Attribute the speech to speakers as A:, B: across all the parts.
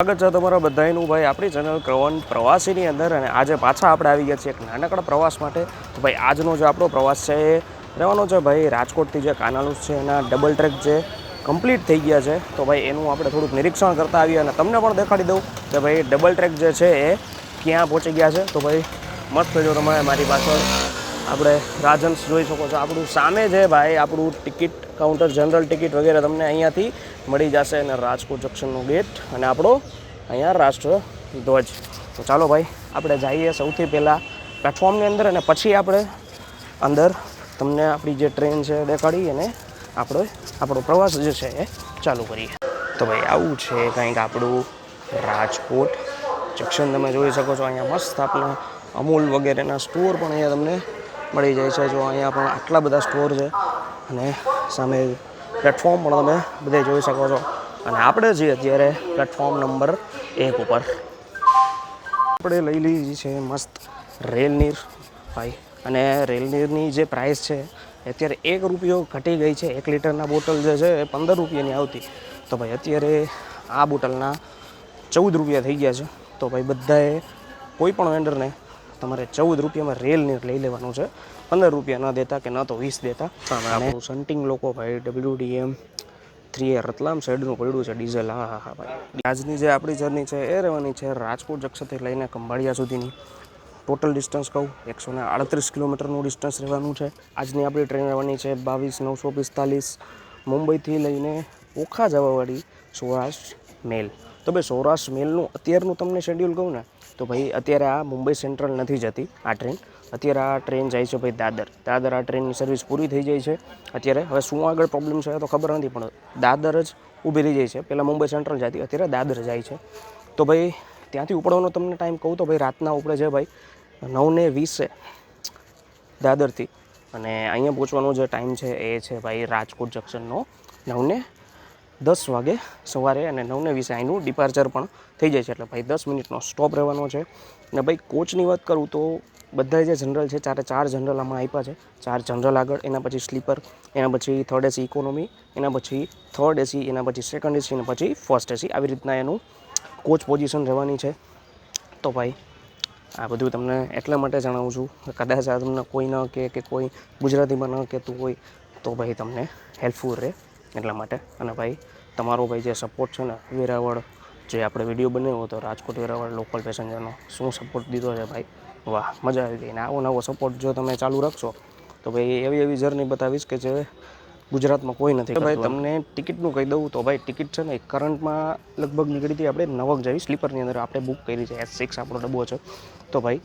A: સ્વાગત છે તમારા બધાનું ભાઈ આપણી ચેનલ ક્રવન પ્રવાસીની અંદર અને આજે પાછા આપણે આવી ગયા છીએ એક નાનકડા પ્રવાસ માટે. તો ભાઈ આજનો જે આપણો પ્રવાસ છે એ રહેવાનો છે ભાઈ રાજકોટથી જે કાનાલુસ છે એના ડબલ ટ્રેક જે કમ્પ્લીટ થઈ ગયા છે. તો ભાઈ એનું આપણે થોડુંક નિરીક્ષણ કરતા આવીએ અને તમને પણ દેખાડી દઉં કે ભાઈ ડબલ ટ્રેક જે છે એ ક્યાં પહોંચી ગયા છે. તો ભાઈ મસ્ત જો તમે મારી પાછળ આપણે રાજન્સ જોઈ શકો છો. આપણું સામે છે ભાઈ આપણું ટિકિટ કાઉન્ટર, જનરલ ટિકિટ વગેરે તમને અહીંયાથી મળી જશે અને રાજકોટ જંકશનનો ગેટ અને આપણો અહીંયા રાષ્ટ્રધ્વજ. તો ચાલો ભાઈ આપણે જઈએ સૌથી પહેલાં પ્લેટફોર્મની અંદર અને પછી આપણે અંદર તમને આપણી જે ટ્રેન છે દેખાડી અને આપણો પ્રવાસ જે છે એ ચાલુ કરીએ. તો ભાઈ આવું છે કંઈક આપણું રાજકોટ જંકશન. તમે જોઈ શકો છો અહીંયા મસ્ત આપણા અમૂલ વગેરેના સ્ટોર પણ અહીંયા તમને મળી જાય છે. જો અહીંયા પણ આટલા બધા સ્ટોર છે અને સામે પ્લેટફોર્મ પણ તમે બધે જોઈ શકો છો. અને આપણે છીએ અત્યારે પ્લેટફોર્મ નંબર 1 ઉપર. આપણે લઈ લીધી છે મસ્ત રેલનીર ભાઈ. અને રેલનીરની જે પ્રાઇસ છે અત્યારે ₹1 ઘટી ગઈ છે. 1 લીટરના બોટલ જે છે એ 15 રૂપિયાની આવતી. તો ભાઈ અત્યારે આ બોટલના ₹14 થઈ ગયા છે. તો ભાઈ બધાએ કોઈ પણ વેન્ડરને તમારે ₹14 રેલનીર લઈ લેવાનું છે. 15 રૂપિયા ન દેતા કે ન તો 20 દેતા. અને સન્ટિંગ લોકો ભાઈ WDM 3A રતલામ સાઈડનું પડ્યું છે ડીઝલ. હા ભાઈ આજની જે આપણી જર્ની છે એ રહેવાની છે રાજકોટ જંકશનથી લઈને ખંભાળિયા સુધીની. ટોટલ ડિસ્ટન્સ કહું 138 કિલોમીટરનું ડિસ્ટન્સ રહેવાનું છે. આજની આપણી ટ્રેન રહેવાની છે 22-945 મુંબઈથી લઈને ઓખા જવાવાળી સૌરાષ્ટ્ર મેલ. તો ભાઈ સૌરાષ્ટ્ર મેલનું અત્યારનું તમને શેડ્યુલ કહું ને તો ભાઈ અત્યારે આ મુંબઈ સેન્ટ્રલ નથી જતી આ ટ્રેન. અત્યારે આ ટ્રેન જાય છે ભાઈ દાદર. આ ટ્રેનની સર્વિસ પૂરી થઈ જાય છે અત્યારે. હવે શું આગળ પ્રોબ્લેમ છે તો ખબર નથી પણ દાદર જ ઊભી રહી જાય છે. પહેલાં મુંબઈ સેન્ટ્રલ જતી, અત્યારે દાદર જાય છે. તો ભાઈ ત્યાંથી ઉપડવાનો તમને ટાઈમ કહું તો ભાઈ રાતના ઉપડે છે ભાઈ 9:20 દાદરથી. અને અહીંયા પહોંચવાનો જે ટાઈમ છે એ છે ભાઈ રાજકોટ જંકશનનો 9:10 વાગે સવારે અને 9:20 અહીંનું ડિપાર્ચર પણ થઈ જાય છે. એટલે ભાઈ 10 મિનિટનો સ્ટોપ રહેવાનો છે. અને ભાઈ કોચની વાત કરું તો બધા જે જનરલ છે 4 જનરલ આમાં આપ્યા છે. 4 જનરલ આગળ, એના પછી સ્લીપર, એના પછી થર્ડ એસી ઇકોનોમી, એના પછી થર્ડ એસી, એના પછી સેકન્ડ એસી અને પછી ફર્સ્ટ એસી. આવી રીતના એનું કોચ પોઝિશન રહેવાની છે. તો ભાઈ આ બધું તમને એટલા માટે જણાવું છું કે કદાચ આ તમને કોઈ ન કે કોઈ ગુજરાતીમાં ન કહેતું હોય તો ભાઈ તમને હેલ્પફુલ રહે એટલા માટે. અને ભાઈ તમારો ભાઈ જે સપોર્ટ છે ને વેરાવળ જે આપણે વિડીયો બનાવ્યો હતો રાજકોટ વેરાવળ લોકલ પેસેન્જરનો, શું સપોર્ટ દીધો છે ભાઈ, વાહ મજા આવી ગઈ. ને નવો સપોર્ટ જો તમે ચાલુ રાખશો તો ભાઈ એવી જર્ની બતાવીશ કે જે ગુજરાતમાં કોઈ નથી. ભાઈ તમને ટિકિટનું કહી દઉં તો ભાઈ ટિકિટ છે ને કરંટમાં લગભગ નીકળી હતી આપણે 9 જેવી. સ્લીપરની અંદર આપણે બુક કરી છે S6 આપણો ડબ્બો છે. તો ભાઈ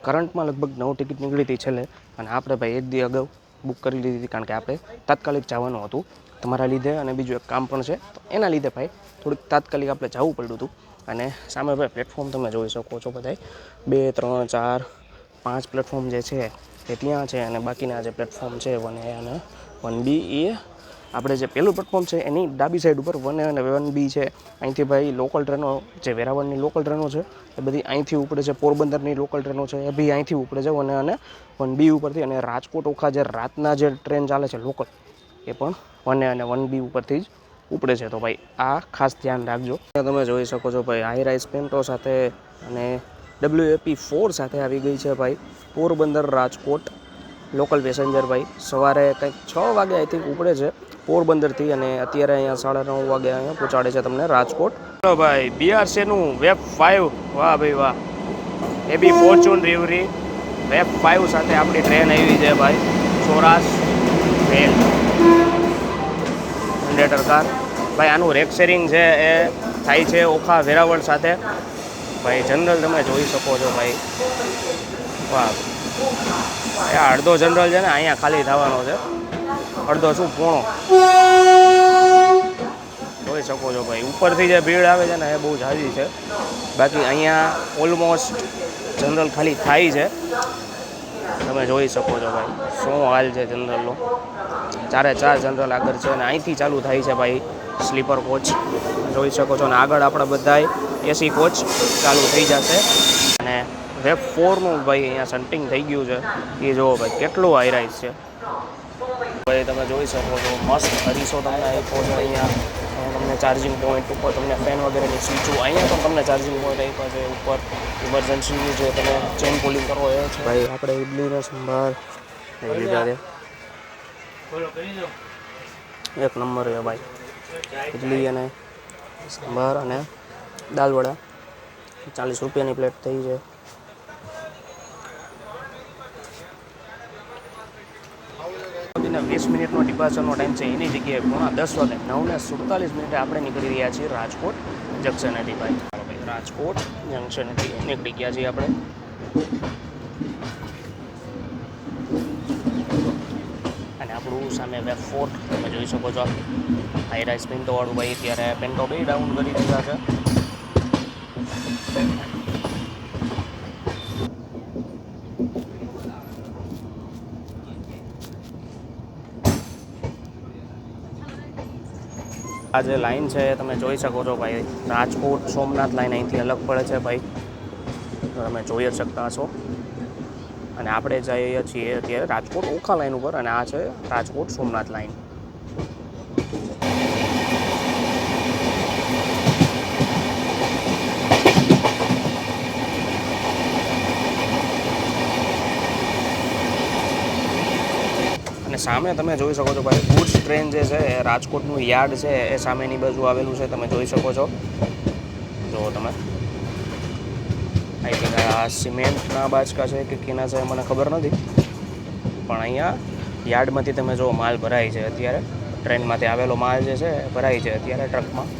A: કરંટમાં લગભગ 9 ટિકિટ નીકળી હતી છેલ્લે. અને આપણે ભાઈ એક દી અગાઉ બુક કરી લીધી હતી કારણ કે આપણે તાત્કાલિક જવાનું હતું તમારા લીધે અને બીજું એક કામ પણ છે. તો એના લીધે ભાઈ થોડીક તાત્કાલિક આપણે જવું પડ્યું હતું. અને સામે ભાઈ પ્લેટફોર્મ તમે જોઈ શકો છો બધાય 2, 3, 4, 5 પ્લેટફોર્મ જે છે તે ત્યાં છે. અને બાકીના જે પ્લેટફોર્મ છે 1A અને 1B એ આપણે જે પહેલું પ્લેટફોર્મ છે એની ડાબી સાઈડ ઉપર 1A અને 1B છે. અહીંથી ભાઈ લોકલ ટ્રેનો જે વેરાવળની લોકલ ટ્રેનો છે એ બધી અહીંથી ઉપડે છે. પોરબંદરની લોકલ ટ્રેનો છે એ બી અહીંથી ઉપડે છે 1A અને 1B ઉપરથી. અને રાજકોટ ઓખા જે રાતના જે ટ્રેન ચાલે છે લોકલ એ પણ 1A અને 1B ઉપરથી જ ઉપડે છે. તો ભાઈ આ ખાસ ધ્યાન રાખજો. તમે જોઈ શકો છો ભાઈ હાઈ રાઇઝ પેન્ટો સાથે અને WAP4 સાથે આવી ગઈ છે ભાઈ પોરબંદર રાજકોટ લોકલ પેસેન્જર. ભાઈ સવારે કંઈક 6 વાગે આઈ થિંક ઉપડે છે પોરબંદરથી અને અત્યારે અહીંયા 9:30 વાગે અહીંયા પહોંચાડે છે તમને રાજકોટ. ચલો ભાઈ BRCનું વેબ 5, વાહ ભાઈ વાહ. એ બી ફોર્ચ્યુન રિવરી વેબ 5 સાથે આપણી ટ્રેન આવી છે ભાઈ સૌરાષ્ટ્ર મેલ જનરેટર કાર. ભાઈ આનું રેક શેરિંગ છે એ થાય છે ઓખા વેરાવળ સાથે. ભાઈ જનરલ તમે જોઈ શકો છો ભાઈ, વાહ. આ અડધો જનરલ છે ને અહીંયા ખાલી થવાનો છે, અડધો શું પોણો જોઈ શકો છો ભાઈ. ઉપરથી જે ભીડ આવે છે ને એ બહુ જાજી છે. બાકી અહીંયા ઓલમોસ્ટ જનરલ ખાલી થાય છે. તમે જોઈ શકો છો ભાઈ શું હાલ છે જનરલનો. 4 જનરલ આગળ છે અને અહીંથી ચાલુ થાય છે ભાઈ સ્લીપર કોચ જોઈ શકો છો. અને આગળ આપણે બધાય એસી કોચ ચાલુ થઈ જશે. અને વેબ 4નું ભાઈ અહીંયા સન્ટિંગ થઈ ગયું છે એ જુઓ ભાઈ કેટલું હાઈ રાઇઝ છે ભાઈ. તમે જોઈ શકો છો મસ્ત અરીસો તમને આપ્યો છે અહીંયા. તમને ચાર્જિંગ પોઈન્ટ ઉપર તમને ફેન વગેરેની સ્વિચો, અહીંયા પણ તમને ચાર્જિંગ પોઈન્ટ આપ્યા છે ઉપર. ઇમરજન્સીનું જે તમે ચેન પુલિંગ કરો એ છે ભાઈ. આપણે ઇડલીનો સંભાર લીધા છે, એક નંબર છે ભાઈ. ઇડલી અને સંભાર અને દાલ વડા 40 રૂપિયાની પ્લેટ થઈ છે. ને 20 મિનિટનો ડિપાર્ચરનો ટાઈમ છે, એની જગ્યાએ 9:10 વાગે 9:47 આપણે નીકળી રહ્યા છીએ રાજકોટ જંકશનેથી ભાઈ. ચાલો ભાઈ, રાજકોટ જંકશનેથી નીકળી ગયા છીએ આપણે. અને આપણું સામે વેબ ફોર્ટ તમે જોઈ શકો છો. હાઈ રાઇસ પેન્ટોવાળું ભાઈ અત્યારે પેન્ટો બે ડાઉન કરી દીધા છે. આ જે લાઈન છે એ તમે જોઈ શકો છો ભાઈ. રાજકોટ સોમનાથ લાઈન અહીંથી અલગ પડે છે ભાઈ, તમે જોઈ જ શકતા હશો. અને આપણે જઈએ છીએ અત્યારે રાજકોટ ઓખા લાઈન ઉપર, અને આ છે રાજકોટ સોમનાથ લાઈન. અને સામે તમે જોઈ શકો છો ભાઈ, ગુડ્સ ટ્રેન જે છે એ રાજકોટનું યાર્ડ છે એ સામેની બાજુ આવેલું છે, તમે જોઈ શકો છો. જો તમે આઈ થિંક આ સિમેન્ટના બાચકા છે કે કેના છે મને ખબર નથી, પણ અહીંયા યાર્ડમાંથી તમે જો માલ ભરાય છે અત્યારે. ટ્રેનમાંથી આવેલો માલ જે છે ભરાય છે અત્યારે ટ્રકમાં.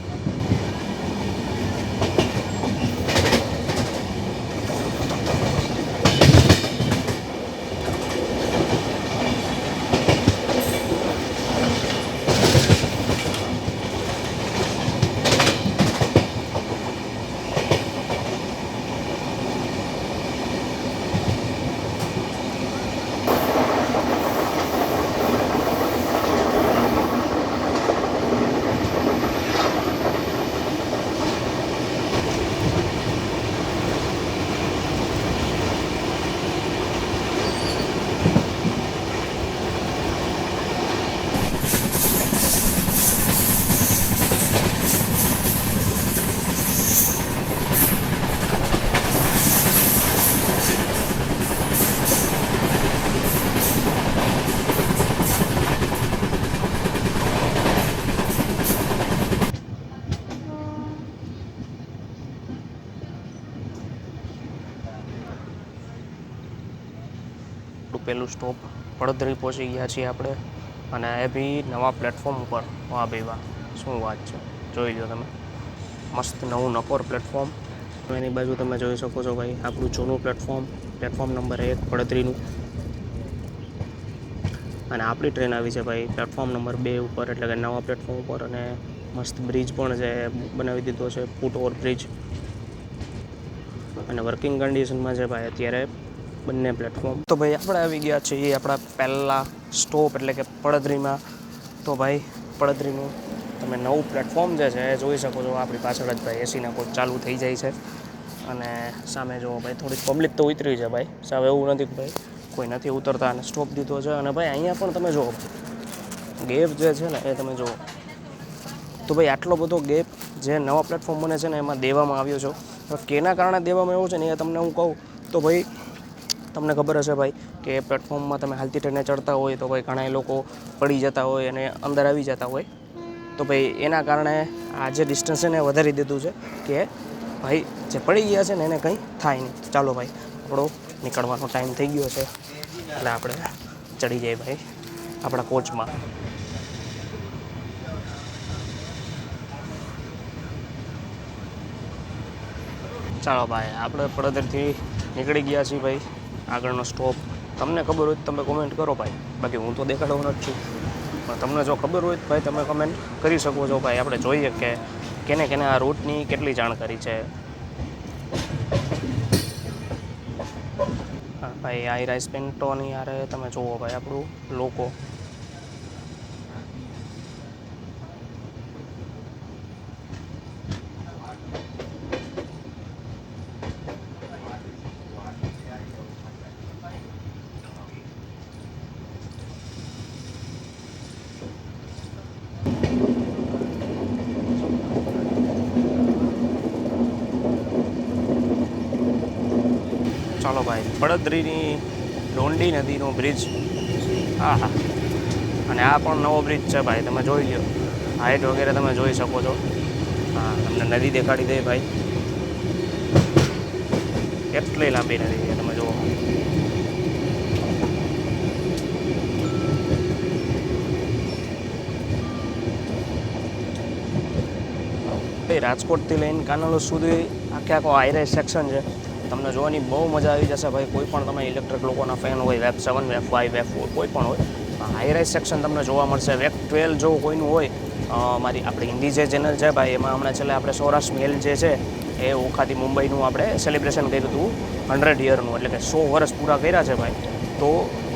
A: પહેલું સ્ટોપ પડદરી પહોંચી ગયા છીએ આપણે, અને એ બી નવા પ્લેટફોર્મ ઉપર. વાહ ભાઈ વાહ, શું વાત છે, જોઈ લો તમે. મસ્ત નવું નકોર પ્લેટફોર્મ. એની બાજુ તમે જોઈ શકો છો ભાઈ આપણું જૂનું પ્લેટફોર્મ નંબર 1 પડદરીનું. અને આપણી ટ્રેન આવી છે ભાઈ પ્લેટફોર્મ નંબર 2 ઉપર, એટલે કે નવા પ્લેટફોર્મ ઉપર. અને મસ્ત બ્રિજ પણ છે બનાવી દીધો છે, ફૂટ ઓવર બ્રિજ, અને વર્કિંગ કન્ડિશનમાં છે ભાઈ અત્યારે બંને પ્લેટફોર્મ. તો ભાઈ આપણે આવી ગયા છીએ આપણા પહેલાં સ્ટોપ એટલે કે પડદરીમાં. તો ભાઈ પડદરીનું તમે નવું પ્લેટફોર્મ જે છે એ જોઈ શકો છો. આપણી પાછળ જ ભાઈ એસીના કોચ ચાલુ થઈ જાય છે. અને સામે જુઓ ભાઈ થોડીક પબ્લિક તો ઉતરી છે ભાઈ, સાવ એવું નથી કે ભાઈ કોઈ નથી ઉતરતા, અને સ્ટોપ દીધો છે. અને ભાઈ અહીંયા પણ તમે જુઓ ગેપ જે છે ને એ તમે જુઓ. તો ભાઈ આટલો બધો ગેપ જે નવા પ્લેટફોર્મ બને છે ને એમાં દેવામાં આવ્યો છે. હવે કેના કારણે દેવામાં આવ્યો છે ને એ તમને હું કહું તો ભાઈ તમને ખબર હશે ભાઈ કે પ્લેટફોર્મમાં તમે હાલતી ટ્રેને ચડતા હોય તો ભાઈ ઘણા લોકો પડી જતા હોય અને અંદર આવી જતા હોય. તો ભાઈ એના કારણે આ જે ડિસ્ટન્સ છે ને એ વધારી દીધું છે કે ભાઈ જે પડી ગયા છે ને એને કંઈ થાય નહીં. તો ચાલો ભાઈ આપણો નીકળવાનો ટાઈમ થઈ ગયો છે, એટલે આપણે ચડી જઈએ ભાઈ આપણા કોચમાં. ચાલો ભાઈ આપણે પડદરથી નીકળી ગયા છીએ ભાઈ. આગળનો સ્ટોપ તમને ખબર હોય તો તમે કોમેન્ટ કરો ભાઈ, બાકી હું તો દેખાડવાનો જ છું. પણ તમને જો ખબર હોય તો ભાઈ તમે કમેન્ટ કરી શકો છો ભાઈ. આપણે જોઈએ કે કેને કેને આ રૂટની કેટલી જાણકારી છે. હા ભાઈ આ રાઈસ પેન્ટોની યારે તમે જુઓ ભાઈ આપણું લોકો. ચાલો ભાઈ, પડદરીની ડોંડી નદીનો બ્રિજ. હા હા, અને આ પણ નવો બ્રિજ છે ભાઈ, તમે જોઈ લો. હાઇટ વગેરે તમે જોઈ શકો છો. હા, તમને નદી દેખાડી દે ભાઈ, કેટલી લાંબી નદી છે તમે જુઓ. રાજકોટથી લઈને કાનાલો સુધી આખો હાઈરાઇઝ સેક્શન છે. તમને જોવાની બહુ મજા આવી જશે ભાઈ. કોઈ પણ તમે ઇલેક્ટ્રિક લોકોના ફેન હોય, વેબ 7, વેબ 5, વેબ 4 કોઈ પણ હોય, હાઈરાઇઝ સેક્શન તમને જોવા મળશે. વેબ 12 જો કોઈનું હોય, મારી આપણી હિન્દી જે ચેનલ છે ભાઈ, એમાં હમણાં છેલ્લે આપણે સૌરાષ્ટ્ર મેલ જે છે એ ઓખાથી મુંબઈનું આપણે સેલિબ્રેશન કર્યું હતું 100 યરનું, એટલે કે 100 વર્ષ પૂરા કર્યા છે ભાઈ. તો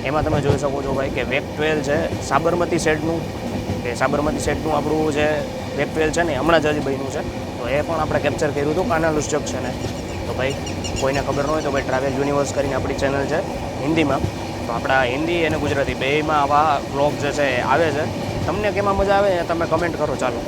A: એમાં તમે જોઈ શકો છો ભાઈ કે વેબ 12 છે સાબરમતી સાઈડનું, કે સાબરમતી સાઈડનું આપણું જે વેબ 12 છે ને હમણાં જ હજી બન્યું છે. તો એ પણ આપણે કેપ્ચર કર્યું હતું કાનાલુસ જંકશને. તો ભાઈ કોઈને ખબર ન હોય તો ભાઈ ટ્રાવેલ યુનિવર્સ કરીને આપણી ચેનલ છે હિન્દીમાં. તો આપણા હિન્દી અને ગુજરાતી બેયમાં આવા વ્લોગ જે છે એ આવે છે. તમને કેમાં મજા આવે તમે કમેન્ટ કરો. ચાલો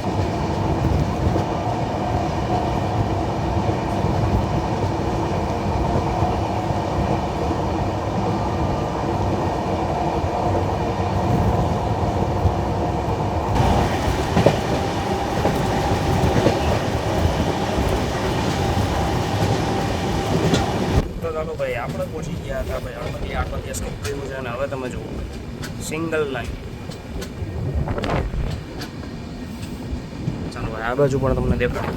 A: ચાલો ભાઈ, આપણે પહોંચી ગયા હતા ભાઈ હળપતિયા. હળપતિયા સ્ટોપ કર્યું છે અને હવે તમે જુઓ સિંગલ લાઈન. ચાલો ભાઈ, આ બાજુ પણ તમને દેખાડું.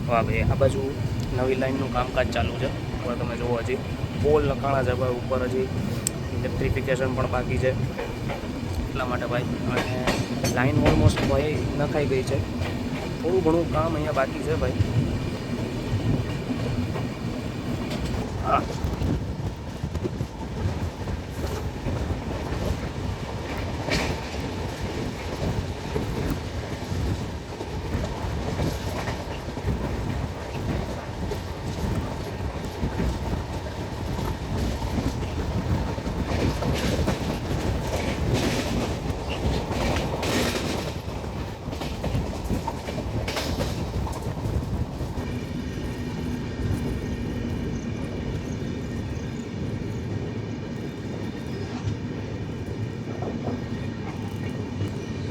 A: વાહ ભાઈ, આ બાજુ નવી લાઈનનું કામકાજ ચાલુ છે. હવે તમે જુઓ હજી પોલ નખાણા છે ભાઈ ઉપર, હજી ઇલેક્ટ્રિફિકેશન પણ બાકી છે. એટલા માટે ભાઈ, અને લાઈન ઓલમોસ્ટ ભાઈ નખાઈ ગઈ છે. થોડું ઘણું કામ અહીંયા બાકી છે ભાઈ. હા,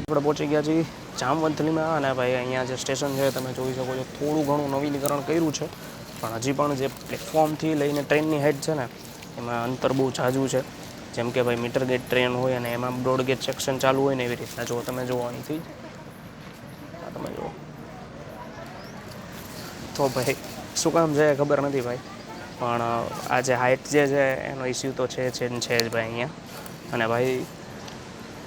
A: આપણે પહોંચી ગયા છીએ જામવંથલીમાં. અને ભાઈ અહીંયા જે સ્ટેશન છે તમે જોઈ શકો છો, થોડું ઘણું નવીનીકરણ કર્યું છે, પણ હજી પણ જે પ્લેટફોર્મથી લઈને ટ્રેનની હેડ છે ને એમાં અંતર બહુ ઝાઝું છે. જેમ કે ભાઈ મીટર ગેજ ટ્રેન હોય અને એમાં બ્રોડ ગેજ સેક્શન ચાલુ હોય ને એવી રીતના. જો તમે જુઓ અહીંથી, તમે જુઓ. તો ભાઈ શું કામ છે ખબર નથી ભાઈ, પણ આ જે હાઇટ જે છે એનો ઇસ્યુ તો છે જ ભાઈ અહીંયા. અને ભાઈ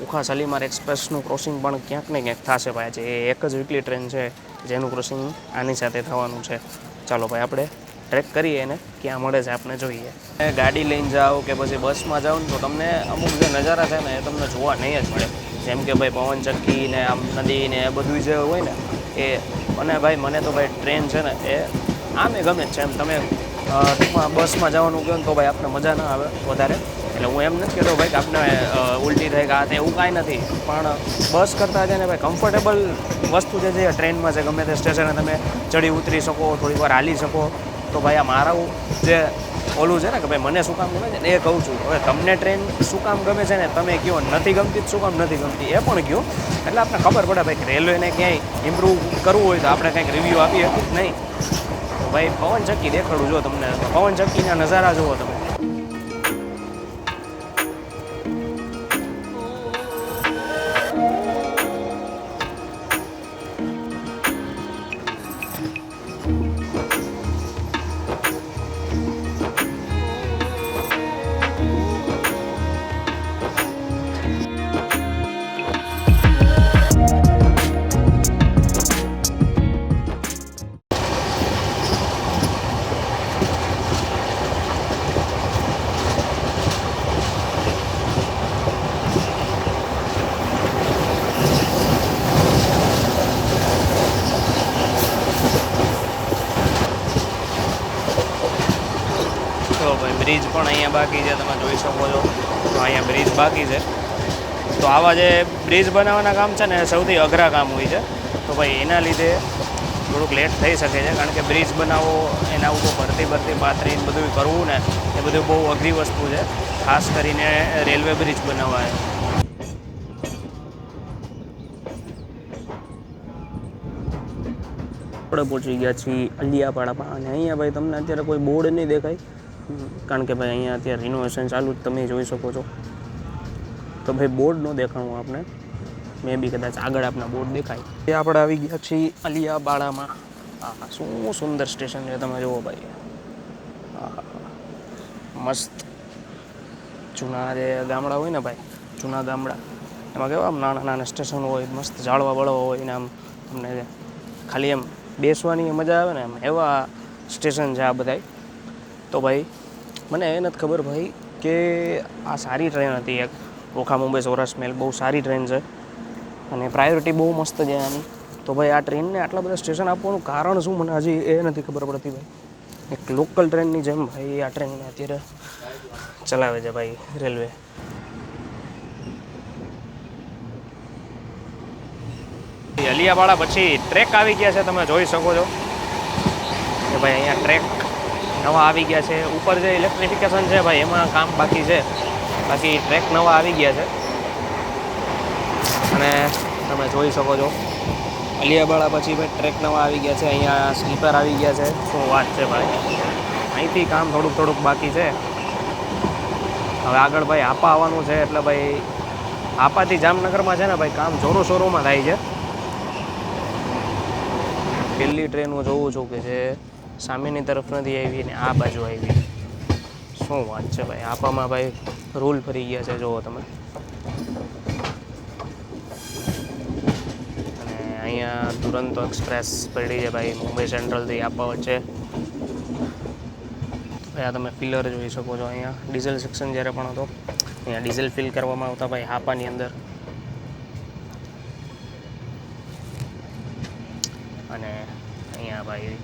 A: ઉખા શાલીમાર એક્સપ્રેસનું ક્રોસિંગ પણ ક્યાંક ને ક્યાંક થશે ભાઈ. આજે એ એક જ વીકલી ટ્રેન છે જેનું ક્રોસિંગ આની સાથે થવાનું છે. ચાલો ભાઈ, આપણે ટ્રેક કરીએ એને ક્યાં મળે છે આપણે જોઈએ. ગાડી લઈને જાઓ કે પછી બસમાં જાઓ ને તો તમને અમુક જે નજારા છે ને એ તમને જોવા નહીં જ મળે. જેમ કે ભાઈ પવનચક્કી ને આમ નદી ને એ બધું જે હોય ને એ. અને ભાઈ મને તો ભાઈ ટ્રેન છે ને એ આમે ગમે જ છે. એમ તમે ટૂંકમાં બસમાં જવાનું કહો ને તો ભાઈ આપણે મજા ના આવે વધારે. એટલે હું એમ નથી કહેતો ભાઈ કે આપણે ઉલટી થાય કે આ એવું કાંઈ નથી, પણ બસ કરતાં છે ને ભાઈ કમ્ફર્ટેબલ વસ્તુ જે છે ટ્રેનમાં છે. ગમે તે સ્ટેશને તમે ચડી ઉતરી શકો, થોડી વાર હાલી શકો. તો ભાઈ આ મારું જે ઓલું છે ને કે ભાઈ મને શું કામ ગમે છે ને એ કહું છું. હવે તમને ટ્રેન શું કામ ગમે છે ને તમે કહો, નથી ગમતી શું કામ નથી ગમતી એ પણ કહો. એટલે આપણે ખબર પડે ભાઈ કે રેલવેને ક્યાંય ઇમ્પ્રૂવ કરવું હોય તો આપણે કંઈક રિવ્યૂ આપીએ જ નહીં. તો ભાઈ પવનચક્કી દેખાડું જો તમને, પવનચક્કીના નજારા જુઓ તમે. તો ભાઈ બ્રિજ પણ અહીંયા બાકી છે, તમે જોઈ શકો છો. તો અહીંયા બ્રિજ બાકી છે. તો આવા જે બ્રિજ બનાવવાના કામ છે ને સૌથી અઘરા કામ હોય છે. તો ભાઈ એના લીધે થોડુંક લેટ થઈ શકે છે, કારણ કે બ્રિજ બનાવવો, એના ઉપર ભરતી પાથરીને બધું કરવું ને એ બધું બહુ અઘરી વસ્તુ છે, ખાસ કરીને રેલવે બ્રિજ બનાવવા. આપણે પહોંચી ગયા છીએ અલિયાપાડામાં, અને અહીંયા ભાઈ તમને અત્યારે કોઈ બોર્ડ નહીં દેખાય, કારણ કે ભાઈ અહીંયા અત્યારે રિનોવેશન ચાલુ જ તમે જોઈ શકો છો, તો ભાઈ બોર્ડ ન દેખાણું આપણે, મે બી કદાચ આગળ આપણા બોર્ડ દેખાય. એ આપણે આવી ગયા છીએ અલિયાપાડામાં. હા, શું સુંદર સ્ટેશન છે, તમે જુઓ ભાઈ. હા, મસ્ત. જૂના જે ગામડા હોય ને ભાઈ, જૂના ગામડા, એમાં કેવા આમ નાના નાના સ્ટેશન હોય, મસ્ત ઝાડવા બળવા હોય ને આમ તમને ખાલી એમ બેસવાની મજા આવે ને, એમ એવા સ્ટેશન છે આ બધાય. તો ભાઈ મને એ નથી ખબર ભાઈ કે આ સારી ટ્રેન હતી એક, ઓખા મુંબઈ સૌરાષ્ટ્ર મેલ, બહુ સારી ટ્રેન છે અને પ્રાયોરિટી બહુ મસ્ત છે આની. તો ભાઈ આ ટ્રેનને આટલા બધા સ્ટેશન આપવાનું કારણ શું, મને હજી એ નથી ખબર પડતી ભાઈ. એક લોકલ ટ્રેનની જેમ ભાઈ આ ટ્રેનને અત્યારે ચલાવે છે ભાઈ રેલવે. અલિયાવાડા પછી ટ્રેક આવી ગયા છે, તમે જોઈ શકો છો કે ભાઈ અહીંયા ટ્રેક નવા આવી ગયા છે. ઉપર જે ઇલેક્ટ્રિફિકેશન છે ભાઈ એમાં કામ બાકી છે, બાકી ટ્રેક નવા આવી ગયા છે. અને તમે જોઈ શકો છો અલિયાવાડા પછી ભાઈ ટ્રેક નવા આવી ગયા છે. અહીંયા સ્લીપર આવી ગયા છે. શું વાત છે ભાઈ, અહીંથી કામ થોડુંક બાકી છે. હવે આગળ ભાઈ હાપા આવવાનું છે, એટલે ભાઈ હાપાથી જામનગરમાં છે ને ભાઈ કામ જોરો શોરોમાં થાય છે. પહેલી ટ્રેન હું જોઉં છું કે જે સામેની તરફ નથી આવી ને આ બાજુ આવી. શું વાત છે ભાઈ, હાપામાં ભાઈ રૂલ ફરી ગયા છે, જુઓ તમે. અને અહીંયા દુરંતો એક્સપ્રેસ પડી છે ભાઈ મુંબઈ સેન્ટ્રલથી હાપા વચ્ચે. અહીંયા તમે ફિલર જોઈ શકો છો. અહીંયા ડીઝલ સેક્શન જ્યારે પણ હતો અહીંયા ડીઝલ ફિલ કરવામાં આવતા ભાઈ હાપાની અંદર. અને અહીંયા ભાઈ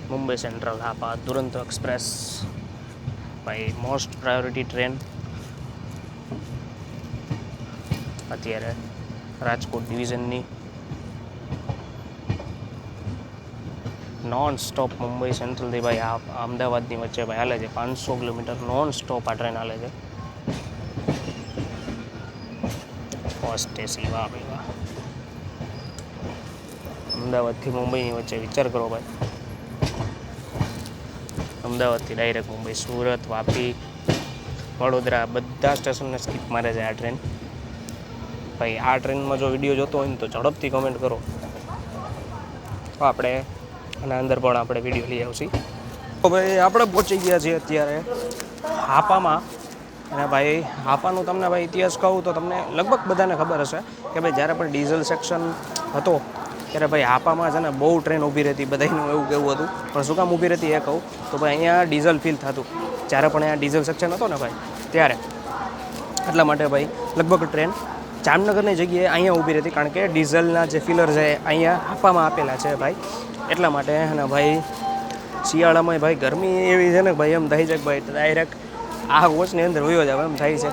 A: મુંબઈ સેન્ટ્રલ હાપા દુરંતો એક્સપ્રેસ ભાઈ મોસ્ટ પ્રાયોરિટી ટ્રેન અત્યારે રાજકોટ ડિવિઝનની. નોન સ્ટોપ મુંબઈ સેન્ટ્રલથી ભાઈ અમદાવાદની વચ્ચે ભાઈ હાલે છે. 500 કિલોમીટર નોન સ્ટોપ આ ટ્રેન હાલે છે. ફર્સ્ટ એસી, વાહ ભાઈ વાહ. અમદાવાદથી મુંબઈની વચ્ચે વિચાર કરો ભાઈ. અમદાવાદથી ડાયરેક્ટ મુંબઈ, સુરત, વાપી, વડોદરા બધા સ્ટેશનને સ્કીપ મારે છે આ ટ્રેન. ભાઈ આ ટ્રેનમાં જો વિડીયો જોતો હોય ને તો ઝડપથી કમેન્ટ કરો, આપણે અને અંદર પણ આપણે વિડીયો લઈ આવશી. તો ભાઈ આપણે પહોંચી ગયા છીએ અત્યારે હાપામાં. અને ભાઈ હાપાનું તમને ભાઈ ઇતિહાસ કહું તો તમને લગભગ બધાને ખબર હશે કે ભાઈ જ્યારે પણ ડીઝલ સેક્શન હતો ત્યારે ભાઈ હાપામાં છે ને બહુ ટ્રેન ઊભી રહેતી. બધાનું એવું કેવું હતું, પણ શું કામ ઊભી રહેતી એ કહું તો ભાઈ અહીંયા ડીઝલ ફિલ થતું જ્યારે પણ અહીંયા ડીઝલ સેક્શન હતો ને ભાઈ ત્યારે. એટલા માટે ભાઈ લગભગ ટ્રેન જામનગરની જગ્યાએ અહીંયા ઊભી રહેતી, કારણ કે ડીઝલના જે ફિલર છે અહીંયા હાપામાં આપેલા છે ભાઈ. એટલા માટે અને ભાઈ શિયાળામાં ભાઈ ગરમી એવી છે ને ભાઈ એમ થાય છે કે ભાઈ ડાયરેક્ટ આ વોચની અંદર વયો જાવ એમ થાય છે.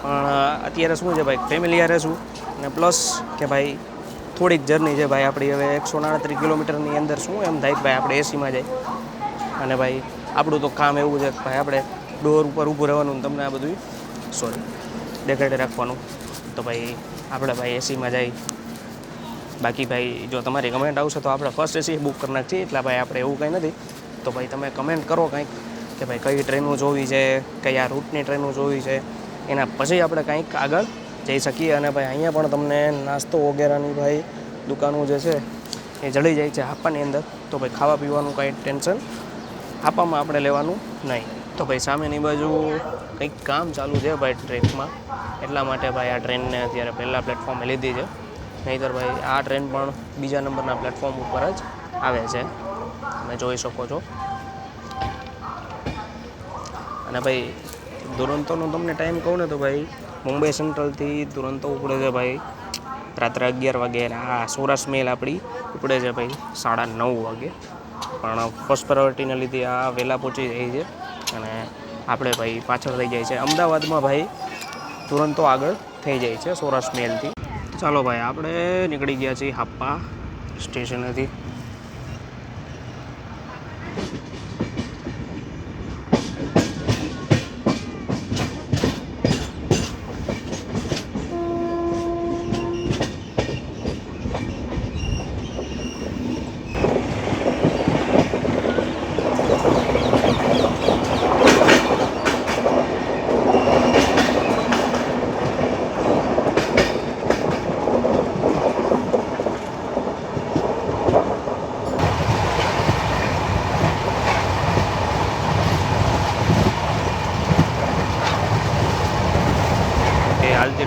A: પણ અત્યારે શું છે ભાઈ ફેમિલી યારે શું અને પ્લસ કે ભાઈ થોડીક જર્ની છે ભાઈ આપણી. હવે 139 કિલોમીટરની અંદર શું એમ થાય કે ભાઈ આપણે એસીમાં જાય. અને ભાઈ આપણું તો કામ એવું છે કે ભાઈ આપણે ડોર ઉપર ઊભું રહેવાનું, તમને આ બધું દેખાડે રાખવાનું. તો ભાઈ આપણે ભાઈ એસીમાં જાય. બાકી ભાઈ જો તમારી કમેન્ટ આવશે તો આપણે ફર્સ્ટ એસી બુક કરી નાખીએ. એટલે ભાઈ આપણે એવું કંઈ નથી. તો ભાઈ તમે કમેન્ટ કરો કંઈક કે ભાઈ કઈ ટ્રેનો જોવી છે, કયા રૂટની ટ્રેનો જોવી છે, એના પછી આપણે કંઈક આગળ જઈ શકીએ. અને ભાઈ અહીંયા પણ તમને નાસ્તો વગેરેની ભાઈ દુકાનો જે છે એ જડી જાય છે હાપાની અંદર. તો ભાઈ ખાવા પીવાનું કાંઈ ટેન્શન હાપામાં આપણે લેવાનું નહીં. તો ભાઈ સામેની બાજુ કંઈક કામ ચાલુ છે ભાઈ ટ્રેકમાં, એટલા માટે ભાઈ આ ટ્રેનને અત્યારે પહેલાં પ્લેટફોર્મે લીધી છે. નહીંતર ભાઈ આ ટ્રેન પણ બીજા નંબરના પ્લેટફોર્મ ઉપર જ આવે છે, તમે જોઈ શકો છો. અને ભાઈ દુરંતોનો તમને ટાઈમ કહું ને તો ભાઈ મુંબઈ સેન્ટ્રલથી દુરંતો ઉપડે છે ભાઈ રાત્રે 11 વાગે. અને આ સૌરાષ્ટ્ર મેલ આપણી ઉપડે છે ભાઈ 9:30 વાગે. પણ ફર્સ્ટ પ્રાયોરિટીને લીધે આ વહેલા પહોંચી જાય છે અને આપણે ભાઈ પાછળ રહી જાય છે. અમદાવાદમાં ભાઈ દુરંતો આગળ થઈ જાય છે સૌરાષ્ટ્ર મેલથી. ચાલો ભાઈ આપણે નીકળી ગયા છીએ હાપા સ્ટેશનેથી.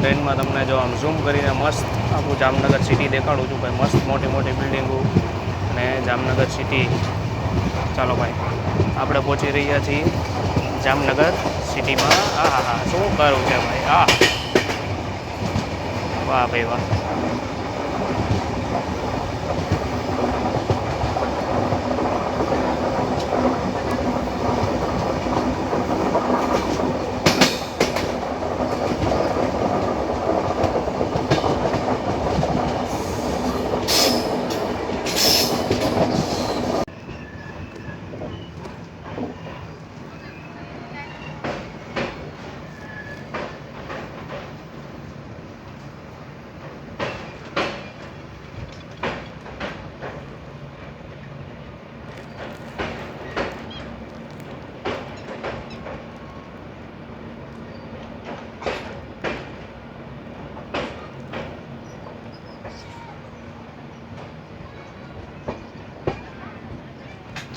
A: ટ્રેનમાં તમને જો આમ ઝૂમ કરીને મસ્ત આખું જામનગર સિટી દેખાડું છું ભાઈ. મસ્ત મોટી મોટી બિલ્ડિંગો અને જામનગર સિટી. ચાલો ભાઈ, આપણે પહોંચી રહ્યા છીએ જામનગર સિટીમાં. હા હા, શું કરું છે ભાઈ. હા, વાહ ભાઈ વાહ.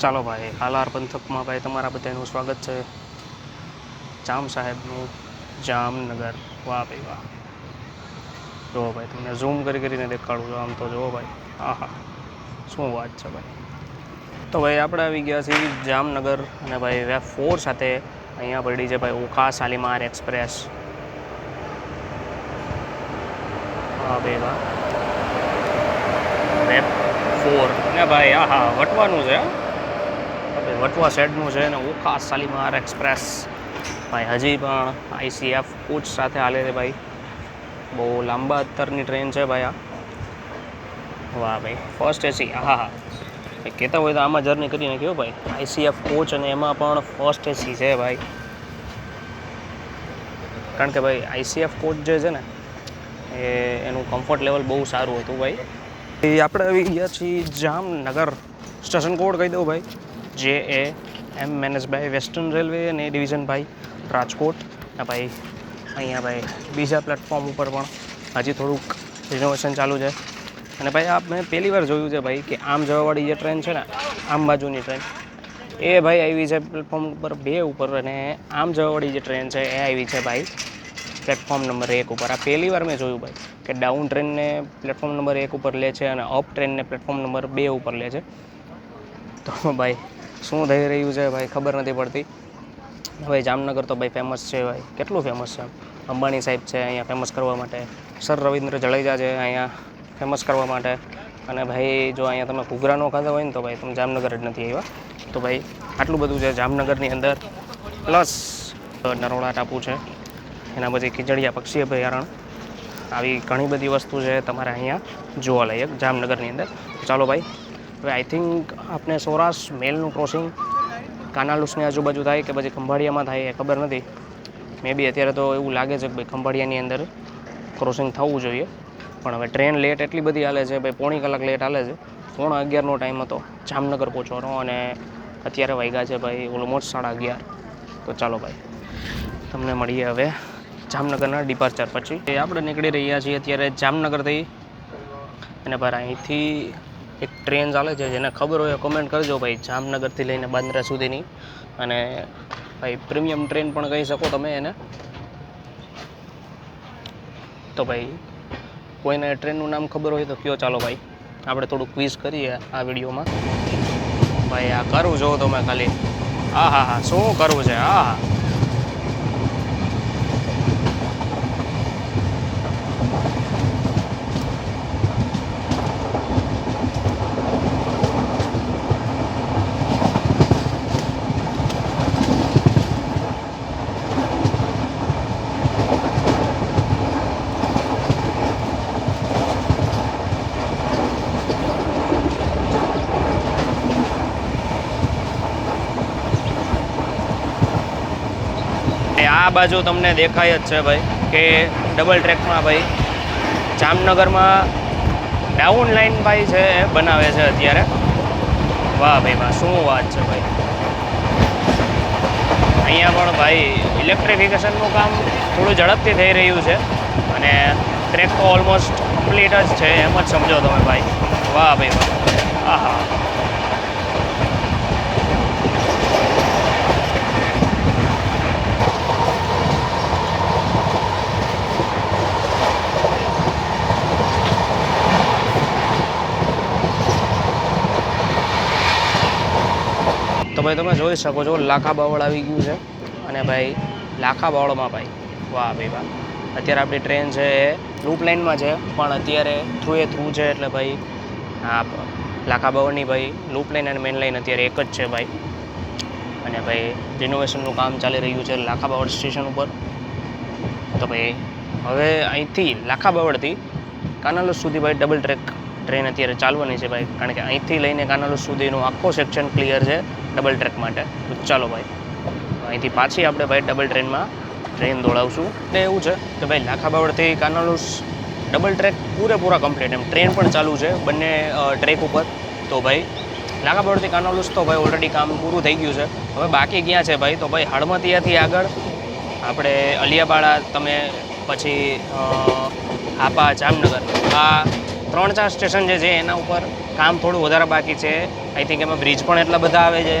A: ચાલો ભાઈ, હાલાર પંથકમાં ભાઈ તમારા બધાનું સ્વાગત છે. જામ સાહેબનું જામનગર. વાહ ભાઈ વાહ. જુઓ ભાઈ, તમને ઝૂમ કરીને દેખાડું છું. આમ તો જુઓ ભાઈ, હા હા, શું વાત છે ભાઈ. તો ભાઈ આપણે આવી ગયા છીએ જામનગર અને ભાઈ વેબ 4 સાથે અહીંયા પડી છે ભાઈ ઓખા શાલીમાર એક્સપ્રેસ. હા ભાઈ વાહ. વેબ 4 ને ભાઈ હા હા વટવાનું છે. વટવા સાઈડનું છે ને ઓખા શાલીમાર એક્સપ્રેસ ભાઈ હજી પણ ICF કોચ સાથે હાલે છે ભાઈ. બહુ લાંબા અંતરની ટ્રેન છે ભાઈ આ. વાહ ભાઈ, ફર્સ્ટ એસી. હા હા, કહેતા હોય તો આમાં જર્ની કરી નાખ્યો ભાઈ. ICF કોચ અને એમાં પણ ફર્સ્ટ એસી છે ભાઈ. કારણ કે ભાઈ ICF કોચ જે છે ને એનું કમ્ફર્ટ લેવલ બહુ સારું હતું ભાઈ. આપણે આવી ગયા છીએ જામનગર. સ્ટેશન કોડ કહી દઉં ભાઈ, JAM manage by western railway અને ડિવિઝન ભાઈ રાજકોટ. ને ભાઈ અહીંયા ભાઈ બીજા પ્લેટફોર્મ ઉપર પણ હજી થોડુંક રિનોવેશન ચાલુ છે. અને ભાઈ આ મેં પહેલી વાર જોયું છે ભાઈ કે આમ જવાવાળી જે ટ્રેન છે ને, આમ બાજુની ટ્રેન, એ ભાઈ આવી છે પ્લેટફોર્મ નંબર 2 ઉપર. અને આમ જવાવાળી જે ટ્રેન છે એ આવી છે ભાઈ પ્લેટફોર્મ નંબર 1 ઉપર. આ પહેલી વાર મેં જોયું ભાઈ કે ડાઉન ટ્રેનને પ્લેટફોર્મ નંબર 1 ઉપર લે છે અને અપ ટ્રેનને પ્લેટફોર્મ નંબર 2 ઉપર લે છે. તો ભાઈ શું થઈ રહ્યું છે ભાઈ ખબર નથી પડતી. ભાઈ જામનગર તો ભાઈ ફેમસ છે ભાઈ. કેટલું ફેમસ છે. અંબાણી સાહેબ છે અહીંયા ફેમસ કરવા માટે. સર રવિન્દ્ર જડેજા છે અહીંયા ફેમસ કરવા માટે. અને ભાઈ જો અહીંયા તમે ઘૂઘરા ન ખાધા હોય ને તો ભાઈ તમે જામનગર જ નથી આવ્યા. તો ભાઈ આટલું બધું છે જામનગરની અંદર. પ્લસ નરોડા ટાપુ છે, એના પછી ખીજડીયા પક્ષી અભયારણ્ય. આવી ઘણી બધી વસ્તુ છે તમારે અહીંયા જોવાલાયક જામનગરની અંદર. ચાલો ભાઈ, હવે આઈ થિંક આપણે સૌરાષ્ટ્ર મેલનું ક્રોસિંગ કાનાલુસની આજુબાજુ થાય કે પછી ખંભાળિયામાં થાય એ ખબર નથી. મે બી અત્યારે તો એવું લાગે છે કે ભાઈ ખંભાળિયાની અંદર ક્રોસિંગ થવું જોઈએ. પણ હવે ટ્રેન લેટ એટલી બધી હાલે છે ભાઈ, પોણી કલાક લેટ હાલે છે. 11:15નો ટાઈમ હતો જામનગર પહોંચવાનો અને અત્યારે વાગ્યા છે ભાઈ ઓલમોસ્ટ 11:30. તો ચાલો ભાઈ, તમને મળીએ હવે જામનગરના ડિપાર્ચર પછી. આપણે નીકળી રહ્યા છીએ અત્યારે જામનગરથી. અને ભાઈ અહીંથી એક ટ્રેન ચાલે છે, જેને ખબર હોય કમેન્ટ કરજો ભાઈ, જામનગરથી લઈને બાંદ્રા સુધીની. અને ભાઈ પ્રીમિયમ ટ્રેન પણ કહી શકો તમે એને. તો ભાઈ કોઈને ટ્રેનનું નામ ખબર હોય તો કયો. ચાલો ભાઈ, આપણે થોડું ક્વિઝ કરીએ આ વિડીયોમાં. ભાઈ આ કરવું જોવો તમે ખાલી. હા હા હા, શું કરવું છે. હા હા, આ બાજુ તમને દેખાય જ છે ભાઈ કે ડબલ ટ્રેકમાં ભાઈ જામનગરમાં ડાઉન લાઇન ભાઈ છે બનાવે છે અત્યારે. વાહ ભાઈ વાહ, શું વાત છે ભાઈ. અહીંયા પણ ભાઈ ઇલેક્ટ્રિફિકેશનનું કામ થોડું ઝડપથી થઈ રહ્યું છે. અને ટ્રેક તો ઓલમોસ્ટ કમ્પ્લીટ જ છે એમ જ સમજો તમે ભાઈ. વાહ ભાઈ વાહ. હા હા, તો ભાઈ તમે જોઈ શકો છો લાખા બાવળ આવી ગયું છે અને ભાઈ લાખા બાવળમાં ભાઈ વાહ ભાઈ વાહ અત્યારે આપણી ટ્રેન છે એ લૂપ લાઇનમાં છે પણ અત્યારે થ્રુ છે એટલે ભાઈ આ લાખા બાવળની ભાઈ લૂપ લાઇન અને મેન લાઇન અત્યારે એક જ છે ભાઈ અને ભાઈ રિનોવેશનનું કામ ચાલી રહ્યું છે લાખા બાવળ સ્ટેશન ઉપર તો ભાઈ હવે અહીંથી લાખા બાવળથી કાનાલુસ સુધી ભાઈ ડબલ ટ્રેક ટ્રેન અત્યારે ચાલવાની છે ભાઈ કારણ કે અહીંથી લઈને કાનાલુસ સુધીનો આખો સેક્શન ક્લિયર છે ડબલ ટ્રેક માટે તો ચાલો ભાઈ અહીંથી પાછી આપણે ભાઈ ડબલ ટ્રેન દોડાવશું એટલે એવું છે કે ભાઈ લાખા બાવળથી કાનાલુસ ડબલ ટ્રેક પૂરેપૂરા કમ્પ્લીટ એમ ટ્રેન પણ ચાલુ છે બંને ટ્રેક ઉપર તો ભાઈ લાખા બાવળથી કાનાલુસ તો ભાઈ ઓલરેડી કામ પૂરું થઈ ગયું છે હવે બાકી ક્યાં છે ભાઈ તો ભાઈ હળમતિયાથી આગળ આપણે અલિયાબાળા તમે પછી હાપા જામનગર આ 3-4 સ્ટેશન જે છે એના ઉપર કામ થોડું વધારે બાકી છે આઈ થિંક એમાં બ્રિજ પણ એટલા બધા આવે છે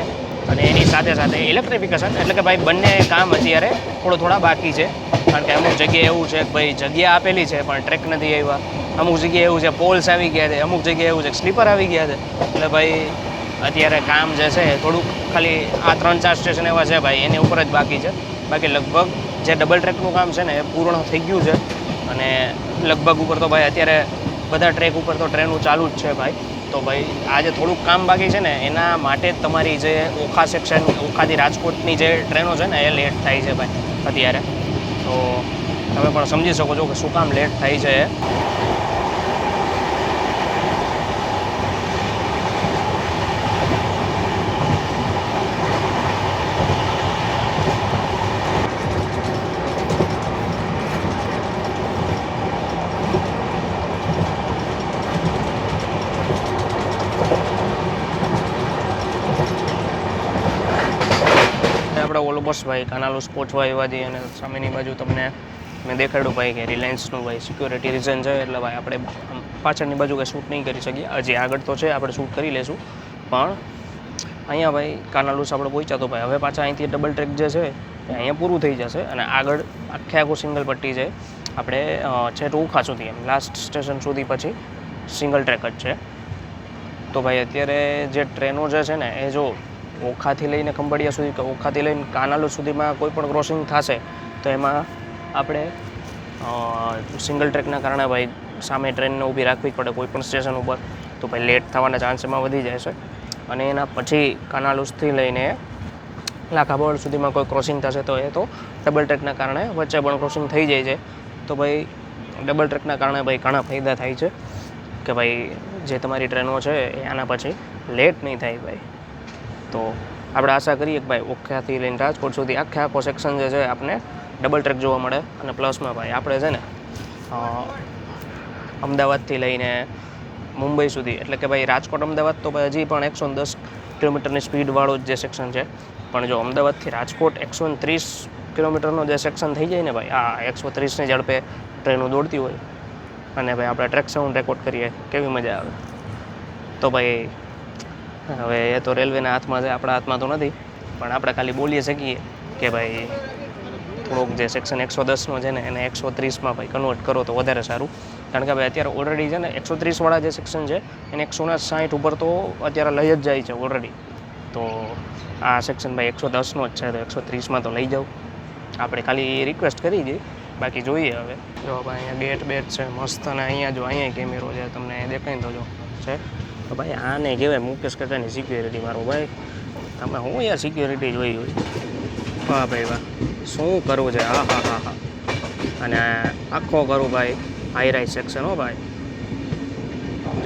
A: અને એની સાથે સાથે ઇલેક્ટ્રિફિકેશન એટલે કે ભાઈ બંને કામ અત્યારે થોડા બાકી છે કારણ કે અમુક જગ્યાએ એવું છે કે ભાઈ જગ્યા આપેલી છે પણ ટ્રેક નથી આવ્યા અમુક જગ્યાએ એવું છે પોલ્સ આવી ગયા છે અમુક જગ્યાએ એવું છે સ્લીપર આવી ગયા છે એટલે ભાઈ અત્યારે કામ જે છે થોડુંક ખાલી આ 3-4 સ્ટેશન એવા છે ભાઈ એની ઉપર જ બાકી છે બાકી લગભગ જે ડબલ ટ્રેકનું કામ છે ને એ પૂર્ણ થઈ ગયું છે અને લગભગ ઉપર તો ભાઈ અત્યારે બધા ટ્રેક ઉપર તો ટ્રેનો ચાલુ જ છે ભાઈ તો ભાઈ આ જે થોડુંક કામ બાકી છે ને એના માટે જ તમારી જે ઓખા સેક્શન ઓખાથી રાજકોટની જે ટ્રેનો છે ને એ લેટ થાય છે ભાઈ અત્યારે તો તમે પણ સમજી શકો છો કે શું કામ લેટ થાય છે ઓલમોસ્ટ ભાઈ કાનાલુસ પહોંચવા એવાથી અને સામેની બાજુ તમને મેં દેખાડ્યું ભાઈ કે રિલાયન્સનું ભાઈ સિક્યોરિટી રીઝન છે એટલે ભાઈ આપણે પાછળની બાજુ કંઈ શૂટ નહીં કરી શકીએ હજી આગળ તો છે આપણે શૂટ કરી લેશું પણ અહીંયા ભાઈ કાનાલુસ આપણે પહોંચ્યા તો ભાઈ હવે પાછા અહીંથી ડબલ ટ્રેક જે છે એ અહીંયા પૂરું થઈ જશે અને આગળ આખું સિંગલ પટ્ટી છે આપણે છે ઓખા સુધી એમ લાસ્ટ સ્ટેશન સુધી પછી સિંગલ ટ્રેક જ છે તો ભાઈ અત્યારે જે ટ્રેનો જે છે ને એ જો ઓખાથી લઈને ખંભાળિયા સુધી કે ઓખાથી લઈને કાનાલુસ સુધીમાં કોઈ પણ ક્રોસિંગ થશે તો એમાં આપણે સિંગલ ટ્રેકના કારણે ભાઈ સામે ટ્રેનને ઊભી રાખવી પડે કોઈ પણ સ્ટેશન ઉપર તો ભાઈ લેટ થવાના ચાન્સ એમાં વધી જાય છે અને એના પછી કાનાલુસથી લઈને લાખા બાવળ સુધીમાં કોઈ ક્રોસિંગ થશે તો એ તો ડબલ ટ્રેકના કારણે વચ્ચે પણ ક્રોસિંગ થઈ જાય છે તો ભાઈ ડબલ ટ્રેકના કારણે ભાઈ ઘણા ફાયદા થાય છે કે ભાઈ જે તમારી ટ્રેનો છે એ આના પછી લેટ નહીં થાય ભાઈ તો આપણે આશા કરીએ કે ભાઈ ઓખાથી લઈને રાજકોટ સુધી આખો સેક્શન જે છે આપણે ડબલ ટ્રેક જોવા મળે અને પ્લસમાં ભાઈ આપણે છે ને અમદાવાદથી લઈને મુંબઈ સુધી એટલે કે ભાઈ રાજકોટ અમદાવાદ તો ભાઈ હજી પણ 110 કિલોમીટરની સ્પીડવાળો જે સેક્શન છે પણ જો અમદાવાદથી રાજકોટ 130 કિલોમીટરનો જે સેક્શન થઈ જાય ને ભાઈ આ 130ની ઝડપે ટ્રેનો દોડતી હોય અને ભાઈ આપણે ટ્રેક સાઉન્ડ રેકોર્ડ કરીએ કેવી મજા આવે તો ભાઈ હવે એ તો રેલવેના હાથમાં છે આપણા હાથમાં તો નથી પણ આપણે ખાલી બોલીએ શકીએ કે ભાઈ થોડોક જે સેક્શન 110નો છે ને એને 130માં ભાઈ કન્વર્ટ કરો તો વધારે સારું કારણ કે ભાઈ અત્યારે ઓલરેડી છે ને 130વાળા જે સેક્શન છે એને 160 ઉપર તો અત્યારે લઈ જ જાય છે ઓલરેડી તો આ સેક્શન ભાઈ 110નો જ છે તો 130માં તો લઈ જાઓ આપણે ખાલી રિક્વેસ્ટ કરી દઈએ બાકી જોઈએ હવે જો ભાઈ અહીંયા બેટ છે મસ્ત અને અહીંયા જો અહીંયા કેમેરો છે તમને દેખાય તો જો છે તો ભાઈ આને કહેવાય મુકેશ કાકાની સિક્યોરિટી મારો ભાઈ તમે હું યાર સિક્યોરિટી જોઈ હોય વાહ ભાઈ વાહ શું કરવું છે હા હા હા હા અને આખો કરું ભાઈ હાઈ રાઇઝ સેક્શન હો ભાઈ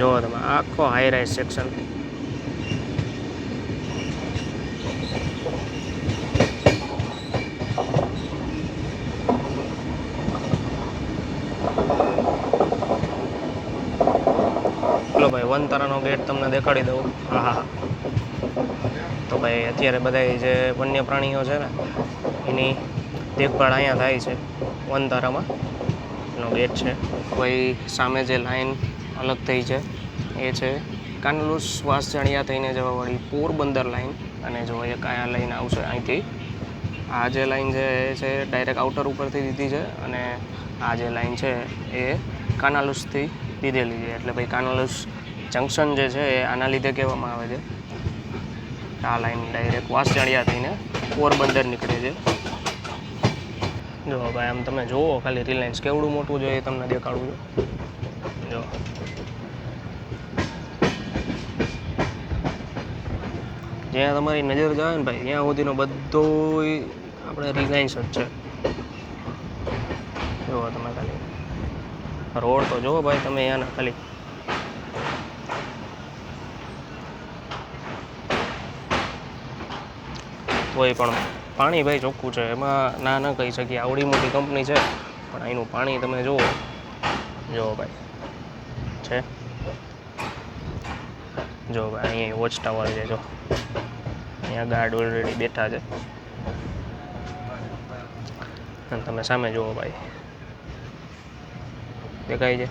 A: જો તમે આખો હાઈ રાઇઝ સેક્શન ચલો ભાઈ વનતારાનો ગેટ તમને દેખાડી દઉં હા હા તો ભાઈ અત્યારે બધા જે વન્ય પ્રાણીઓ છે ને એની દેખભાળ અહીંયા થાય છે વનતારામાં એનો ગેટ છે ભાઈ સામે જે લાઈન અલગ થઈ છે એ છે કાનાલુસ વાંસજાણિયા થઈને જવાવાળી પોરબંદર લાઈન અને જો એક આ લાઈન આવશે અહીંથી આ જે લાઈન છે એ છે ડાયરેક્ટ આઉટર ઉપરથી દીધી છે અને આ જે લાઈન છે એ કાનાલુસથી દીધેલી છે એટલે ભાઈ કાનાલુસ જંકશન જે છે એ આના લીધે કહેવામાં આવે છે આ લાઈન ડાયરેક્ટ વાસણિયા થઈને પોરબંદર નીકળે છે. જો ભાઈ આમ તમે જુઓ ખાલી રિલાયન્સ કેવડું મોટું જોઈએ એ તમને દેખાડું છું. જો જ્યાં તમારી નજર જાય ને ભાઈ ત્યાં સુધીનો બધો આપણે રિલાયન્સ જ છે. જુઓ તમે ખાલી રોડ તો જુઓ ભાઈ તમે અહીંયાના ખાલી તોય પણ પાણી ભાઈ ચોખ્ખું છે, એમાં ના ન કહી શકીએ. આવડી મોટી કંપની છે પણ અહીંનું પાણી તમે જુઓ ભાઈ છે. જો ભાઈ અહીંયા વોચ ટાવર છે, જો અહીંયા ગાર્ડ ઓલરેડી બેઠા છે અને તમે સામે જુઓ ભાઈ દેખાય છે.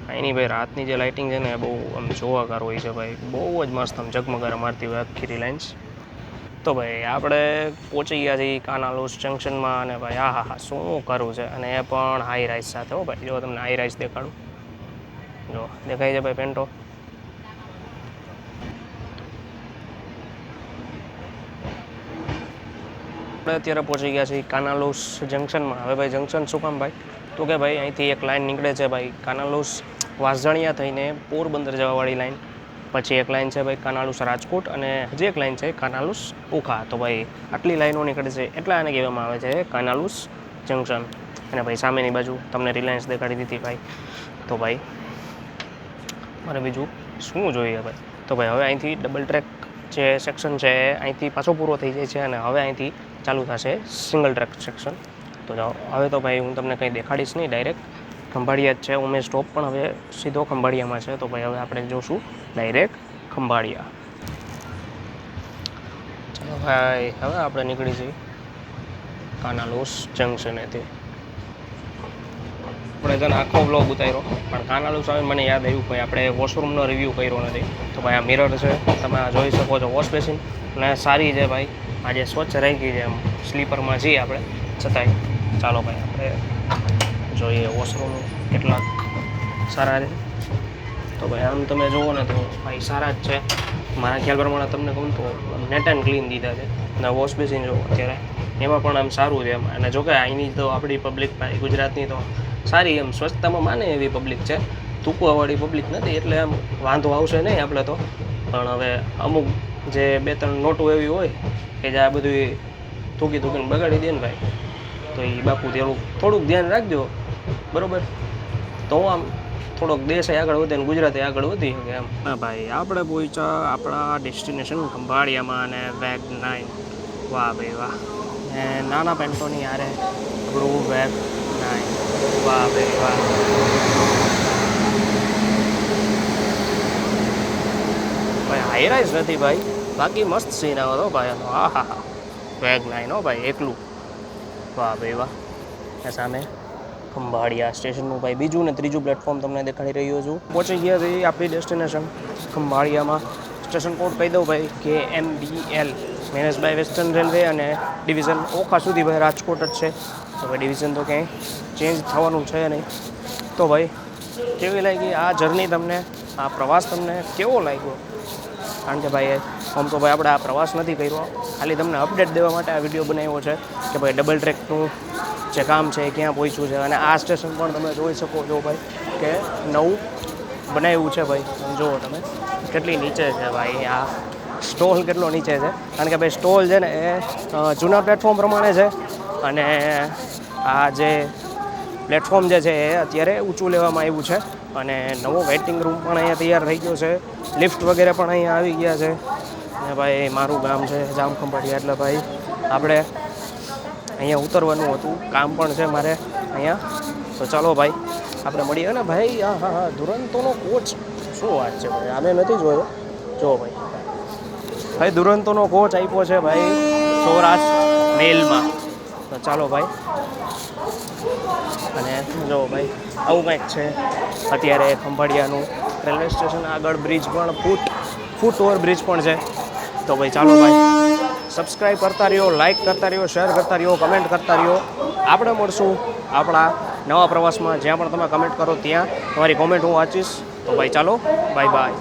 A: અહીંની ભાઈ રાતની જે લાઇટિંગ છે ને એ બહુ આમ જોવાકાર હોય છે ભાઈ, બહુ જ મસ્ત આમ ઝગમગારા મારતી હોય આખી રિલાયન્સ. તો ભાઈ આપણે પહોંચી ગયા છીએ કાનાલુસ જંકશનમાં અને ભાઈ હા શું કરવું છે, અને એ પણ હાઈ રાઇસ સાથે. હો ભાઈ જો તમને હાઈ રાઇસ દેખાડું, જો દેખાય છે ભાઈ પેન્ટો. આપણે અત્યારે પહોંચી ગયા છીએ કાનાલુસ જંકશનમાં. હવે ભાઈ જંકશન શું કામ ભાઈ, તો કે ભાઈ અહીંથી એક લાઇન નીકળે છે ભાઈ કાનાલુસ વાસણિયા થઈને પોરબંદર જવાવાળી લાઇન. પછી એક લાઇન છે ભાઈ કાનાલુસ રાજકોટ, અને હજી એક લાઇન છે કાનાલુસ ઉખા. તો ભાઈ આટલી લાઈનો નીકળે છે એટલે આને કહેવામાં આવે છે કાનાલુસ જંકશન. અને ભાઈ સામેની બાજુ તમને રિલાયન્સ દેખાડી દીધી ભાઈ. તો ભાઈ મારે બીજું શું જોઈએ ભાઈ, તો ભાઈ હવે અહીંથી ડબલ ટ્રેક જે સેક્શન છે અહીંથી પાછો પૂરો થઈ જાય છે અને હવે અહીંથી ચાલુ થશે સિંગલ ટ્રેક સેક્શન. તો હવે તો ભાઈ હું તમને કંઈ દેખાડીશ નહીં, ડાયરેક્ટ ખંભાળિયા જ છે. ઉમેશ સ્ટોપ પણ હવે સીધો ખંભાળિયામાં છે. તો ભાઈ હવે આપણે જોશું ડાયરેક્ટ ખંભાળિયા. ચાલો ભાઈ હવે આપણે નીકળી જઈએ કાનાલુસ જંકશનેથી. આપણે તને આખો બ્લોગ ઉતાર્યો પણ કાનાલુસ આવે મને યાદ આવ્યું ભાઈ આપણે વોશરૂમનો રિવ્યૂ કર્યો નથી. તો ભાઈ આ મિરર છે, તમે આ જોઈ શકો છો વોશ બેસિન, અને સારી છે ભાઈ, આજે સ્વચ્છ રહી ગઈ છે એમ સ્લીપરમાં જઈએ આપણે છતાંય. ચાલો ભાઈ આપણે જોઈએ વોશરૂમ કેટલાક સારા છે. તો ભાઈ આમ તમે જુઓ ને તો ભાઈ સારા જ છે મારા ખ્યાલ પ્રમાણે. તમને કહું તો નેટ એન્ડ ક્લીન દીધા છે. અને વોશ બેસિન જો અત્યારે એમાં પણ આમ સારું છે એમ. અને જોકે અહીંની તો આપણી પબ્લિક ભાઈ ગુજરાતની તો સારી એમ સ્વચ્છતામાં માને એવી પબ્લિક છે, થૂકવાવાળી પબ્લિક નથી, એટલે આમ વાંધો આવશે નહીં આપણે તો. પણ હવે અમુક જે 2-3 નોટો એવી હોય કે જે આ બધું થૂકીને બગાડી દે ને ભાઈ, તો એ બાપુ થોડુંક ધ્યાન રાખજો બરાબર. તો આમ થોડોક દેશ આગળ વધે ને ગુજરાતે આગળ વધી શકે એમ. હા ભાઈ આપણે પહોંચ્યા આપણા ડેસ્ટિનેશન ખંભાળિયામાં, અને વેગ 9. વાહ ભાઈ વાહ. ને નાના પેન્ટોની યારે આપણું વેગ 9. વાહ ભાઈ વાહ. ભાઈ હાઈ રાઇઝ નથી ભાઈ, બાકી મસ્ત સીન આવે તો ભાઈ. હા વેગ 9 હો ભાઈ એકલું. વાહ ભાઈ વાહ. સામે ખંભાળિયા સ્ટેશનનું ભાઈ બીજું ને ત્રીજું પ્લેટફોર્મ તમને દેખાડી રહ્યો છું. પહોંચી ગયા છીએ આપણી ડેસ્ટિનેશન ખંભાળિયામાં. સ્ટેશન કોડ કહી દઉં ભાઈ કે MBL, manage by western railway, અને ડિવિઝન ઓખા સુધી ભાઈ રાજકોટ જ છે. તો ભાઈ ડિવિઝન તો ક્યાંય ચેન્જ થવાનું છે નહીં. તો ભાઈ કેવી લાગી આ જર્ની તમને, આ પ્રવાસ તમને કેવો લાગ્યો? કારણ કે ભાઈ આમ તો ભાઈ આપણે આ પ્રવાસ નથી કર્યો, ખાલી તમને અપડેટ દેવા માટે આ વિડીયો બનાવ્યો છે કે ભાઈ ડબલ ટ્રેકનું જે કામ છે એ ક્યાં પહોંચ્યું છે. અને આ સ્ટેશન પણ તમે જોઈ શકો છો ભાઈ કે નવું બનાવ્યું છે ભાઈ. જુઓ તમે કેટલી નીચે છે ભાઈ, આ સ્ટોલ કેટલો નીચે છે. કારણ કે ભાઈ સ્ટોલ છે ને એ જૂના પ્લેટફોર્મ પ્રમાણે છે, અને આ જે પ્લેટફોર્મ જે છે એ અત્યારે ઊંચું લેવામાં આવ્યું છે. અને નવો વેઇટિંગ રૂમ પણ અહીંયા તૈયાર થઈ ગયો છે, લિફ્ટ વગેરે પણ અહીંયા આવી ગયા છે. અને ભાઈ મારું ગામ છે જામ ખંભાળિયા, એટલે ભાઈ આપણે અહીંયા ઉતરવાનું હતું, કામ પણ છે મારે અહીંયા. તો ચાલો ભાઈ આપણે મળીએ ને ભાઈ. હા દુરંતોનો કોચ શું વાત છે ભાઈ, આમે નથી જોયો. જો ભાઈ દુરંતોનો કોચ આપ્યો છે ભાઈ સૌરાષ્ટ્ર મેલમાં. તો ચાલો ભાઈ. અને જો ભાઈ આવું કંઈક છે અત્યારે ખંભાળિયાનું રેલવે સ્ટેશન. આગળ બ્રિજ પણ ફૂટ ઓવર બ્રિજ પણ છે. તો ભાઈ ચાલો ભાઈ સબસ્ક્રાઈબ કરતા રહ્યો, લાઇક કરતા રહ્યો, શેર કરતા રહ્યો, કમેન્ટ કરતા રહ્યો. આપણે મળશું આપણા નવા પ્રવાસમાં. જ્યાં પણ તમે કમેન્ટ કરો ત્યાં તમારી કોમેન્ટ હું વાંચીશ. તો ભાઈ ચાલો, બાય બાય.